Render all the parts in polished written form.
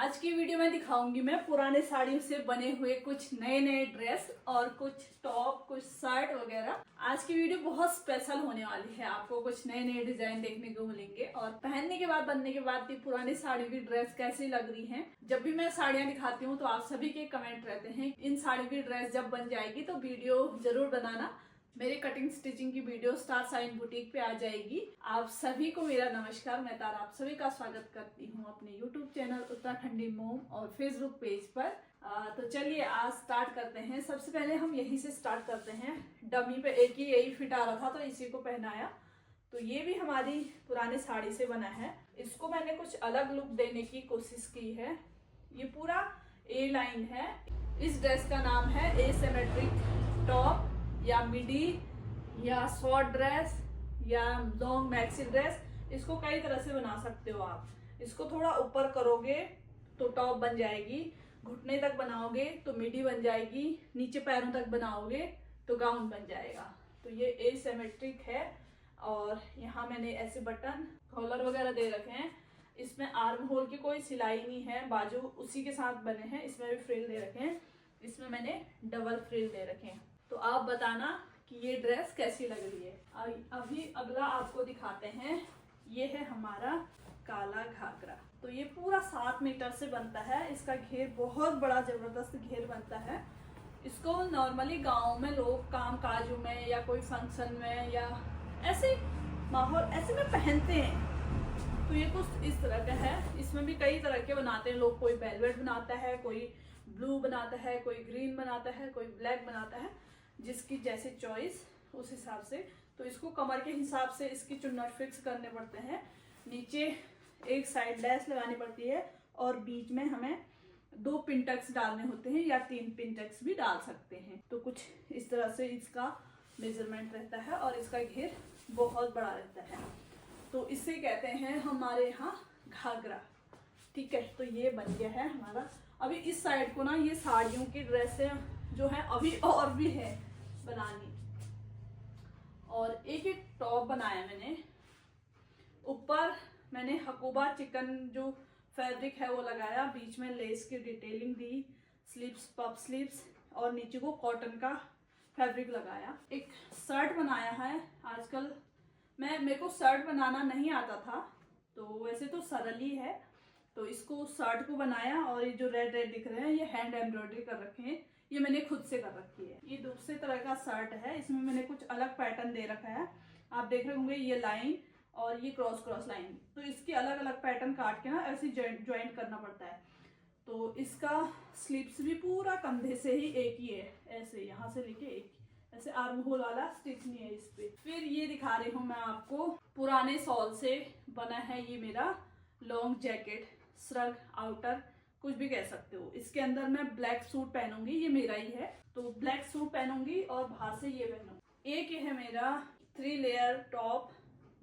आज की वीडियो में दिखाऊंगी मैं पुराने साड़ियों से बने हुए कुछ नए नए ड्रेस और कुछ टॉप, कुछ शर्ट वगैरह। आज की वीडियो बहुत स्पेशल होने वाली है। आपको कुछ नए नए डिजाइन देखने को मिलेंगे और पहनने के बाद, बनने के बाद ये पुरानी साड़ी की ड्रेस कैसी लग रही है। जब भी मैं साड़ियां दिखाती हूँ तो आप सभी के कमेंट रहते हैं इन साड़ियों की ड्रेस जब बन जाएगी तो वीडियो जरूर बनाना। मेरे कटिंग स्टिचिंग की वीडियो स्टार साइन बुटीक पे आ जाएगी। आप सभी को मेरा नमस्कार। मैं तारा आप सभी का स्वागत करती हूँ अपने YouTube चैनल उत्तराखंडी मोम और फेसबुक पेज पर। तो चलिए आज स्टार्ट करते हैं। सबसे पहले हम यहीं से स्टार्ट करते हैं। डमी पे एक ही यही फिट आ रहा था तो इसी को पहनाया। तो ये भी हमारी पुरानी साड़ी से बना है। इसको मैंने कुछ अलग लुक देने की कोशिश की है। ये पूरा ए लाइन है। इस ड्रेस का नाम है एसिमेट्रिक टॉप या मिडी या शॉर्ट ड्रेस या लॉन्ग मैक्सी ड्रेस। इसको कई तरह से बना सकते हो आप। इसको थोड़ा ऊपर करोगे तो टॉप बन जाएगी, घुटने तक बनाओगे तो मिडी बन जाएगी, नीचे पैरों तक बनाओगे तो गाउन बन जाएगा। तो ये एसिमेट्रिक है और यहाँ मैंने ऐसे बटन कॉलर वगैरह दे रखे हैं। इसमें आर्म होल की कोई सिलाई नहीं है, बाजू उसी के साथ बने हैं। इसमें भी फ्रिल दे रखे हैं, इसमें मैंने डबल फ्रिल दे रखे हैं। तो आप बताना कि ये ड्रेस कैसी लग रही है। अभी अगला आपको दिखाते हैं। ये है हमारा काला घाघरा। तो ये पूरा 7 मीटर से बनता है। इसका घेर बहुत बड़ा जबरदस्त घेर बनता है। इसको नॉर्मली गांव में लोग काम काजों में या कोई फंक्शन में या ऐसे माहौल ऐसे में पहनते हैं। तो ये कुछ इस तरह का है। इसमें भी कई तरह के बनाते हैं लोग। कोई वेलवेट बनाता है, कोई ब्लू बनाता है, कोई ग्रीन बनाता है, कोई ब्लैक बनाता है, जिसकी जैसे चॉइस उस हिसाब से। तो इसको कमर के हिसाब से इसकी चुन्नट फिक्स करने पड़ते हैं। नीचे एक साइड लेस लगानी पड़ती है और बीच में हमें 2 पिनटक्स डालने होते हैं या 3 पिनटक्स भी डाल सकते हैं। तो कुछ इस तरह से इसका मेजरमेंट रहता है और इसका घेर बहुत बड़ा रहता है। तो इसे कहते हैं हमारे यहाँ घाघरा। ठीक है, तो ये बन गया है हमारा। अभी इस साइड को ना ये साड़ियों की ड्रेसें जो है अभी और भी है बनानी। और एक टॉप बनाया मैंने। ऊपर मैंने हकूबा चिकन जो फैब्रिक है वो लगाया, बीच में लेस की डिटेलिंग दी, स्लीव्स पफ स्लीव्स, और नीचे को कॉटन का फैब्रिक लगाया। एक शर्ट बनाया है। आजकल मेरे को शर्ट बनाना नहीं आता था, तो वैसे तो सरल ही है। तो इसको शर्ट को बनाया और ये जो रेड रेड दिख रहे हैं ये हैंड एम्ब्रॉयडरी कर रखे हैं। ये मैंने खुद से कर रखी है। ये दूसरे तरह का शर्ट है। इसमें मैंने कुछ अलग पैटर्न दे रखा है। आप देख रहे होंगे ये लाइन और ये क्रॉस क्रॉस लाइन। तो इसकी अलग अलग पैटर्न काट के ना ऐसे ज्वाइंट करना पड़ता है। तो इसका स्लीव्स भी पूरा कंधे से ही एक ही है, ऐसे यहाँ से लेके एक, ऐसे आर्म होल वाला स्टिच नहीं है इस पे। फिर ये दिखा रही हूँ मैं आपको। पुराने सॉल से बना है ये मेरा लॉन्ग जैकेट, श्रग, आउटर, कुछ भी कह सकते हो। इसके अंदर मैं ब्लैक सूट पहनूंगी, ये मेरा ही है। तो ब्लैक सूट पहनूंगी और बाहर से ये पहनूंगी। एक ये है मेरा 3 लेयर टॉप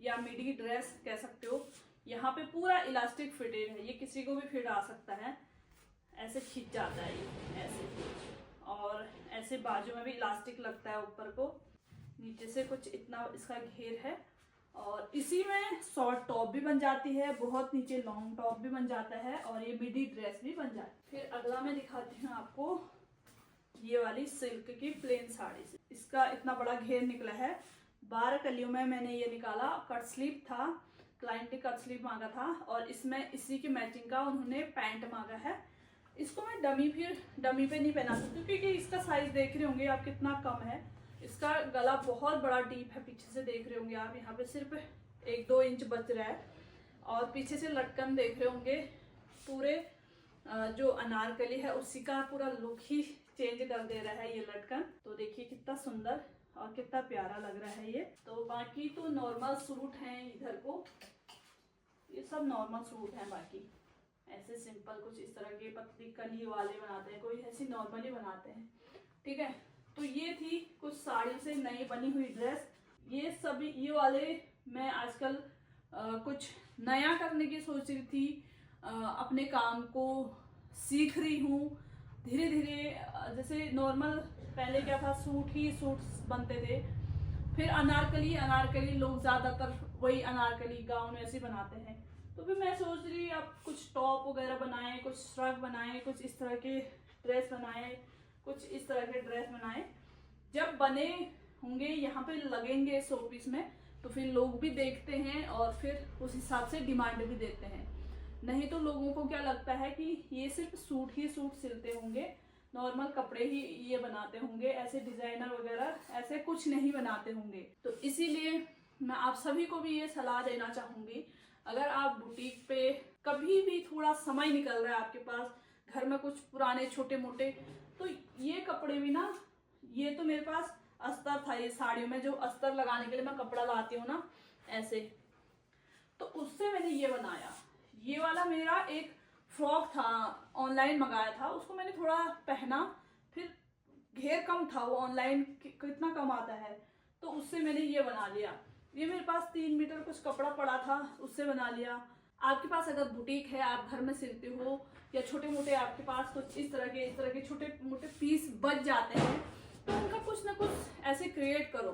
या मिडी ड्रेस कह सकते हो। यहाँ पे पूरा इलास्टिक फिटेड है, ये किसी को भी फिट आ सकता है। ऐसे खींच जाता है ये ऐसे, और ऐसे बाजू में भी इलास्टिक लगता है ऊपर को। नीचे से कुछ इतना इसका घेर है और इसी में शॉर्ट टॉप भी बन जाती है, बहुत नीचे लॉन्ग टॉप भी बन जाता है और ये मिडी ड्रेस भी बन जाती है। फिर अगला मैं दिखाती हूँ आपको ये वाली सिल्क की प्लेन साड़ी से। इसका इतना बड़ा घेर निकला है। 12 कलियों में मैंने ये निकाला। कट स्लीव था, क्लाइंट ने कट स्लीव मांगा था और इसमें इसी की मैचिंग का उन्होंने पैंट मांगा है। इसको मैं डमी पे नहीं पहना सकती क्योंकि इसका साइज देख रहे होंगे आप कितना कम है। इसका गला बहुत बड़ा डीप है, पीछे से देख रहे होंगे आप। यहाँ पे सिर्फ 1-2 इंच बच रहा है और पीछे से लटकन देख रहे होंगे। पूरे जो अनारकली है उसी का पूरा लुक ही चेंज कर दे रहा है ये लटकन। तो देखिए कितना सुंदर और कितना प्यारा लग रहा है ये। तो बाकी तो नॉर्मल सूट हैं इधर को, ये सब नॉर्मल सूट हैं। बाकी ऐसे सिंपल कुछ इस तरह के पतली कली वाले बनाते हैं, कोई ऐसी नॉर्मली बनाते हैं। ठीक है, तो ये थी कुछ साड़ी से नई बनी हुई ड्रेस। ये सभी ये वाले मैं आजकल कुछ नया करने की सोच रही थी। अपने काम को सीख रही हूँ धीरे धीरे। जैसे नॉर्मल पहले क्या था, सूट बनते थे। फिर अनारकली लोग ज़्यादातर वही अनारकली गाउन ऐसे बनाते हैं। तो फिर मैं सोच रही आप कुछ टॉप वगैरह बनाएं, कुछ श्रग बनाएं, कुछ इस तरह के ड्रेस बनाएं, कुछ इस तरह के ड्रेस बनाएं। जब बने होंगे यहाँ पे लगेंगे शो पीस में, तो फिर लोग भी देखते हैं और फिर उस हिसाब से डिमांड भी देते हैं। नहीं तो लोगों को क्या लगता है कि ये सिर्फ सूट ही सूट सिलते होंगे, नॉर्मल कपड़े ही ये बनाते होंगे, ऐसे डिजाइनर वगैरह ऐसे कुछ नहीं बनाते होंगे। तो इसीलिए मैं आप सभी को भी ये सलाह देना चाहूंगी, अगर आप बुटीक पे कभी भी थोड़ा समय निकल रहा है आपके पास, घर में कुछ पुराने छोटे मोटे, तो ये कपड़े भी ना, ये तो मेरे पास अस्तर था, ये साड़ियों में जो अस्तर लगाने के लिए मैं कपड़ा लाती हूँ ना ऐसे, तो उससे मैंने ये बनाया। ये वाला मेरा एक फ्रॉक था, ऑनलाइन मंगाया था, उसको मैंने थोड़ा पहना, फिर घेर कम था, वो ऑनलाइन कितना कम आता है, तो उससे मैंने ये बना लिया। ये मेरे पास 3 मीटर कुछ कपड़ा पड़ा था, उससे बना लिया। आपके पास अगर बुटीक है, आप घर में सिलते हो, या छोटे मोटे आपके पास कुछ इस तरह के छोटे मोटे पीस बच जाते हैं, तो उनका कुछ ना कुछ ऐसे क्रिएट करो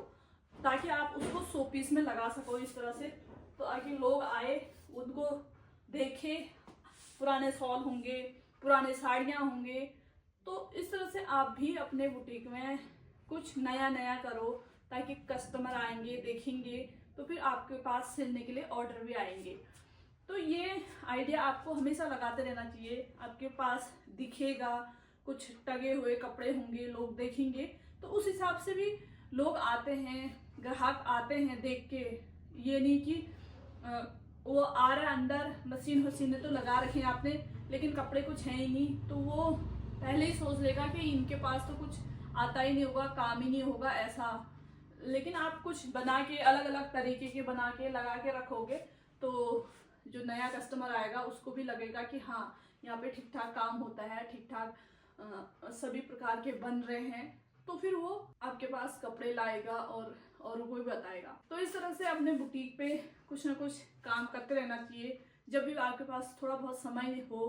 ताकि आप उसको शो पीस में लगा सको इस तरह से, तो ताकि लोग आए, उनको देखे, पुराने शॉल होंगे, पुराने साड़ियाँ होंगे, तो इस तरह से आप भी अपने बुटीक में कुछ नया नया करो ताकि कस्टमर आएंगे, देखेंगे, तो फिर आपके पास सिलने के लिए ऑर्डर भी आएंगे। तो ये आइडिया आपको हमेशा लगाते रहना चाहिए। आपके पास दिखेगा, कुछ टगे हुए कपड़े होंगे, लोग देखेंगे, तो उस हिसाब से भी लोग आते हैं, ग्राहक आते हैं देख के। ये नहीं कि वो आ रहा है अंदर, मशीन तो लगा रखी है आपने, लेकिन कपड़े कुछ है ही नहीं, तो वो पहले ही सोच लेगा कि इनके पास तो कुछ आता ही नहीं होगा, काम ही नहीं होगा ऐसा। लेकिन आप कुछ बना के, अलग अलग तरीके के बना के लगा के रखोगे, तो जो नया कस्टमर आएगा उसको भी लगेगा कि हाँ, यहाँ पे ठीक ठाक काम होता है, ठीक ठाक सभी प्रकार के बन रहे हैं, तो फिर वो आपके पास कपड़े लाएगा और वो भी बताएगा। तो इस तरह से अपने बुटीक पे कुछ ना कुछ काम करते रहना चाहिए। जब भी आपके पास थोड़ा बहुत समय हो,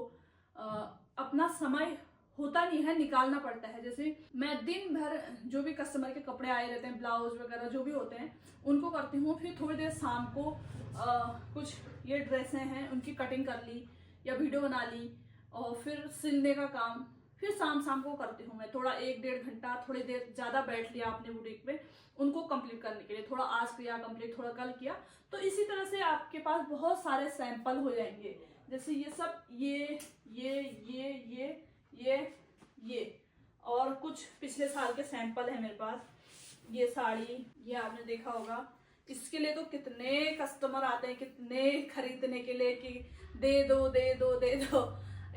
अपना समय होता नहीं है, निकालना पड़ता है। जैसे मैं दिन भर जो भी कस्टमर के कपड़े आए रहते हैं, ब्लाउज वगैरह जो भी होते हैं, उनको करती हूँ, फिर थोड़ी देर शाम को कुछ ये ड्रेसें हैं उनकी कटिंग कर ली या वीडियो बना ली, और फिर सिलने का काम फिर शाम को करती हूँ मैं। थोड़ा 1-1.5 घंटा, थोड़ी देर ज़्यादा बैठ लिया अपने बुटीक पे उनको कंप्लीट करने के लिए, थोड़ा आज किया कंप्लीट, थोड़ा कल किया, तो इसी तरह से आपके पास बहुत सारे सैंपल हो जाएंगे। जैसे ये सब, ये और कुछ पिछले साल के सैंपल है मेरे पास। ये साड़ी, ये आपने देखा होगा, इसके लिए तो कितने कस्टमर आते हैं, कितने खरीदने के लिए कि दे दो दे दो दे दो,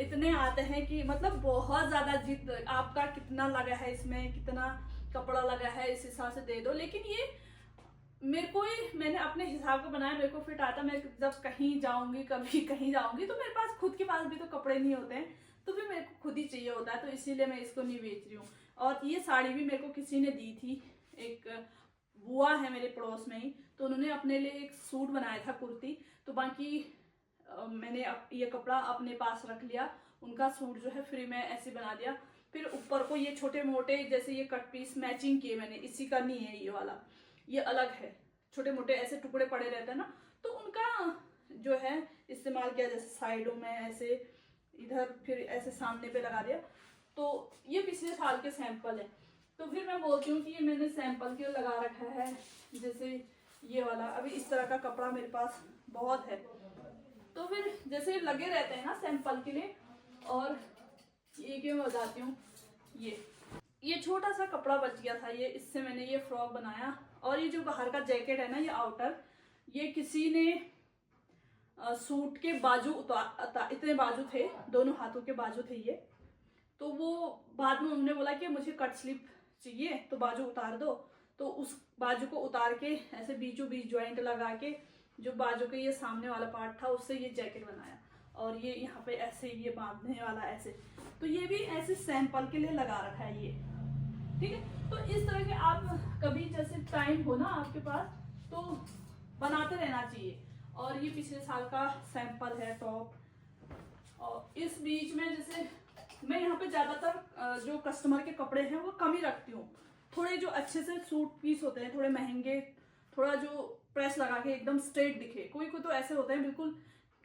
इतने आते हैं कि मतलब बहुत ज्यादा जिद, आपका कितना लगा है इसमें, कितना कपड़ा लगा है, इस हिसाब से दे दो। लेकिन ये मेरे को ही, मैंने अपने हिसाब का बनाया, मेरे को फिट आता। मैं जब कहीं जाऊंगी, कभी कहीं जाऊंगी, तो मेरे पास खुद के पास भी तो कपड़े नहीं होते हैं, तो फिर मेरे को खुद ही चाहिए होता है, तो इसीलिए मैं इसको नहीं बेच रही हूँ। और ये साड़ी भी मेरे को किसी ने दी थी, एक बुआ है मेरे पड़ोस में ही, तो उन्होंने अपने लिए एक सूट बनाया था, कुर्ती, तो बाकी मैंने ये कपड़ा अपने पास रख लिया, उनका सूट जो है फ्री में ऐसे बना दिया। फिर ऊपर को ये छोटे मोटे जैसे ये कट पीस मैचिंग किए मैंने, इसी का नहीं है ये वाला, ये अलग है, छोटे मोटे ऐसे टुकड़े पड़े रहते हैं ना, तो उनका जो है इस्तेमाल किया, जैसे साइडों में ऐसे, इधर फिर ऐसे सामने पे लगा दिया। तो ये पिछले साल के सैंपल है। तो फिर मैं बोलती हूँ कि ये मैंने सैंपल के लगा रखा है। जैसे ये वाला, अभी इस तरह का कपड़ा मेरे पास बहुत है, तो फिर जैसे लगे रहते हैं ना सैंपल के लिए। और ये क्यों बताती हूँ, ये छोटा सा कपड़ा बच गया था, ये इससे मैंने ये फ्रॉक बनाया। और ये जो बाहर का जैकेट है ना, ये आउटर, ये किसी ने सूट के बाजू उतार, इतने बाजू थे, दोनों हाथों के बाजू थे ये, तो वो बाद में उन्होंने बोला कि मुझे कट स्लिप चाहिए तो बाजू उतार दो, तो उस बाजू को उतार के ऐसे बीचों बीच ज्वाइंट लगा के, जो बाजू के ये सामने वाला पार्ट था, उससे ये जैकेट बनाया। और ये यहाँ पे ऐसे ये बांधने वाला ऐसे, तो ये भी ऐसे सैंपल के लिए लगा रखा है ये, ठीक है। तो इस तरह के आप कभी जैसे टाइम हो ना आपके पास, तो बनाते रहना चाहिए। और ये पिछले साल का सैंपल है टॉप। और इस बीच में जैसे मैं यहाँ पे ज्यादातर जो कस्टमर के कपड़े हैं वो कम ही रखती हूँ। थोड़े जो अच्छे से सूट पीस होते हैं, थोड़े महंगे, थोड़ा जो प्रेस लगा के एकदम स्ट्रेट दिखे, कोई कोई तो ऐसे होते हैं बिल्कुल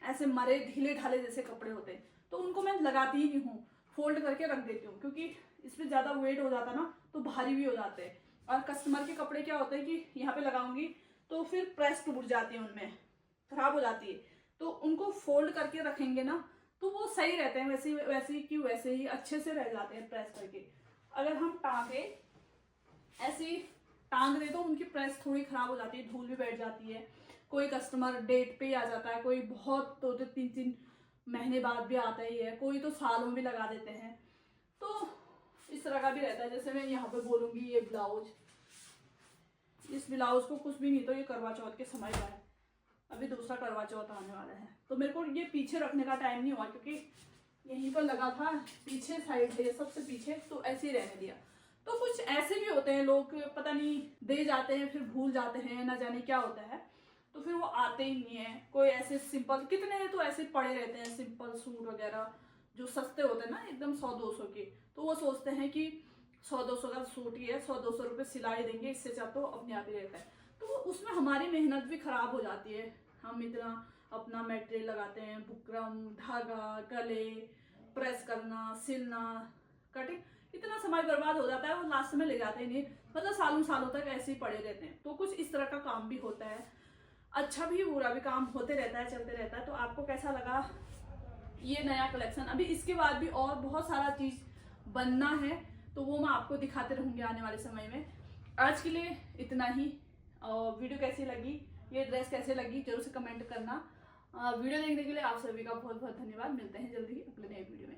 ऐसे मरे ढीले ढाले जैसे कपड़े होते हैं, तो उनको मैं लगाती ही नहीं हूँ, फोल्ड करके रख देती हूँ, क्योंकि इसमें ज़्यादा वेट हो जाता ना तो भारी भी हो जाते हैं। और कस्टमर के कपड़े क्या होते हैं कि यहाँ पे लगाऊंगी तो फिर प्रेस टूट जाती है, उनमें खराब हो जाती है, तो उनको फोल्ड करके रखेंगे ना तो वो सही रहते हैं, वैसे की वैसे ही अच्छे से रह जाते हैं प्रेस करके। अगर हम टांगे ऐसे ही टांग दे तो उनकी प्रेस थोड़ी खराब हो जाती है, धूल भी बैठ जाती है। कोई कस्टमर डेट पे ही आ जाता है, कोई बहुत 2-3 महीने बाद भी आता ही है, कोई तो सालों भी लगा देते हैं। तो इस तरह का भी रहता है। जैसे मैं यहाँ पे बोलूंगी ये ब्लाउज, इस ब्लाउज को कुछ भी नहीं तो ये करवा चौथ के समय का है, अभी दूसरा करवा चौथ आने वाला है, तो मेरे को ये पीछे रखने का टाइम नहीं हुआ, क्योंकि यहीं पर लगा था पीछे साइड पे, सबसे पीछे, तो ऐसे ही रहने दिया। तो कुछ ऐसे भी होते हैं लोग, पता नहीं दे जाते हैं फिर भूल जाते हैं, ना जाने क्या होता है, तो फिर वो आते ही नहीं है। कोई ऐसे सिंपल, कितने तो ऐसे पड़े रहते हैं सिंपल सूट वगैरह जो सस्ते होते हैं ना एकदम 100-200 के, तो वो सोचते हैं कि 100-200 का सूट ही है, 100-200 रुपये सिलाई देंगे, इससे चाह तो अपने आप ही रहता है। तो उसमें हमारी मेहनत भी खराब हो जाती है। हम इतना अपना मटेरियल लगाते हैं, बुकरम, धागा, गले, प्रेस करना, सिलना, कटिंग, इतना समय बर्बाद हो जाता है, वो लास्ट में ले जाते ही नहीं, मतलब सालों सालों तक ऐसे ही पड़े रहते हैं। तो कुछ इस तरह का काम भी होता है, अच्छा भी बुरा भी काम होते रहता है, चलते रहता है। तो आपको कैसा लगा ये नया कलेक्शन? अभी इसके बाद भी और बहुत सारा चीज बनना है, तो वो मैं आपको दिखाते रहूंगी आने वाले समय में। आज के लिए इतना ही। और वीडियो कैसी लगी, ये ड्रेस कैसे लगी, जरूर से कमेंट करना। वीडियो देखने के लिए आप सभी का बहुत बहुत धन्यवाद। मिलते हैं जल्दी ही अगले नए वीडियो में।